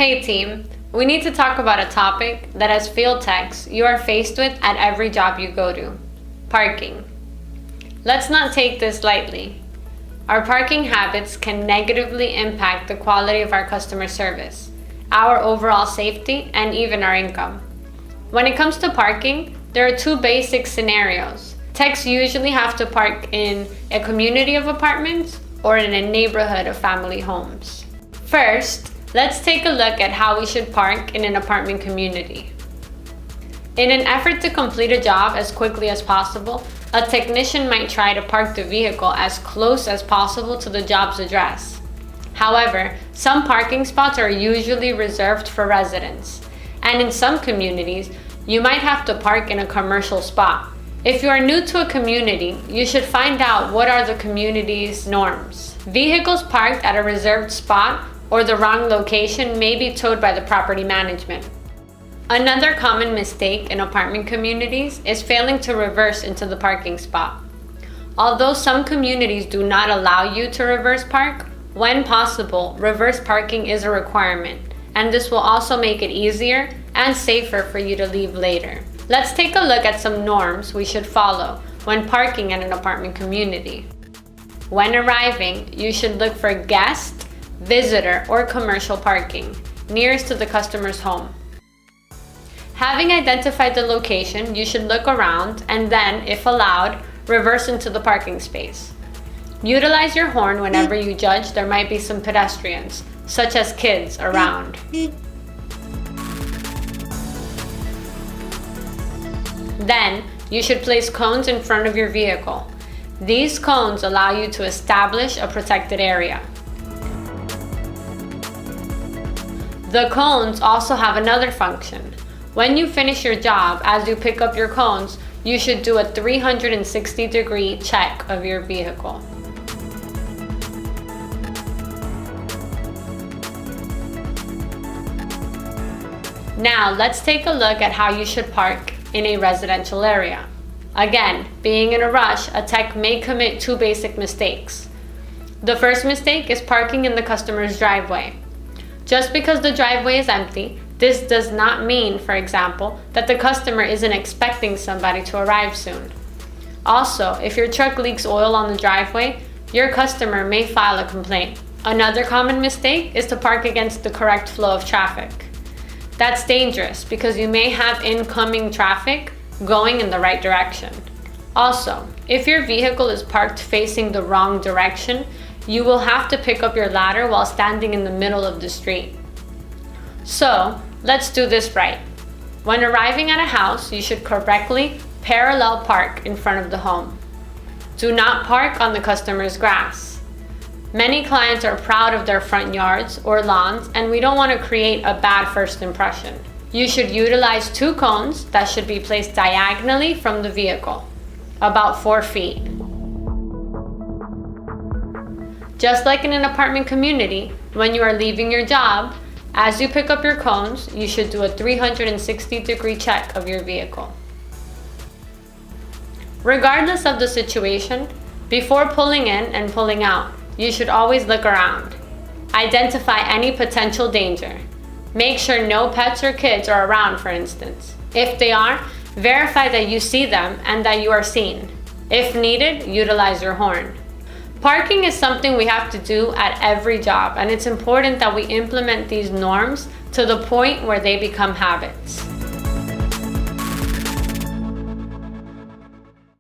Hey team, we need to talk about a topic that as field techs you are faced with at every job you go to: parking. Let's not take this lightly. Our parking habits can negatively impact the quality of our customer service, our overall safety, and even our income. When it comes to parking, there are two basic scenarios. Techs usually have to park in a community of apartments or in a neighborhood of family homes. First, let's take a look at how we should park in an apartment community. In an effort to complete a job as quickly as possible, a technician might try to park the vehicle as close as possible to the job's address. However, some parking spots are usually reserved for residents, and in some communities, you might have to park in a commercial spot. If you are new to a community, you should find out what are the community's norms. Vehicles parked at a reserved spot or the wrong location may be towed by the property management. Another common mistake in apartment communities is failing to reverse into the parking spot. Although some communities do not allow you to reverse park, when possible, reverse parking is a requirement, and this will also make it easier and safer for you to leave later. Let's take a look at some norms we should follow when parking in an apartment community. When arriving, you should look for guest, visitor, or commercial parking nearest to the customer's home. Having identified the location, you should look around and then, if allowed, reverse into the parking space. Utilize your horn whenever you judge there might be some pedestrians, such as kids, around. Then, you should place cones in front of your vehicle. These cones allow you to establish a protected area. The cones also have another function. When you finish your job, as you pick up your cones, you should do a 360-degree check of your vehicle. Now, let's take a look at how you should park in a residential area. Again, being in a rush, a tech may commit two basic mistakes. The first mistake is parking in the customer's driveway. Just because the driveway is empty, this does not mean, for example, that the customer isn't expecting somebody to arrive soon. Also, if your truck leaks oil on the driveway, your customer may file a complaint. Another common mistake is to park against the correct flow of traffic. That's dangerous because you may have incoming traffic going in the right direction. Also, if your vehicle is parked facing the wrong direction, you will have to pick up your ladder while standing in the middle of the street. So, let's do this right. When arriving at a house, you should correctly parallel park in front of the home. Do not park on the customer's grass. Many clients are proud of their front yards or lawns, and we don't want to create a bad first impression. You should utilize two cones that should be placed diagonally from the vehicle, about 4 feet. Just like in an apartment community, when you are leaving your job, as you pick up your cones, you should do a 360-degree check of your vehicle. Regardless of the situation, before pulling in and pulling out, you should always look around. Identify any potential danger. Make sure no pets or kids are around, for instance. If they are, verify that you see them and that you are seen. If needed, utilize your horn. Parking is something we have to do at every job, and it's important that we implement these norms to the point where they become habits.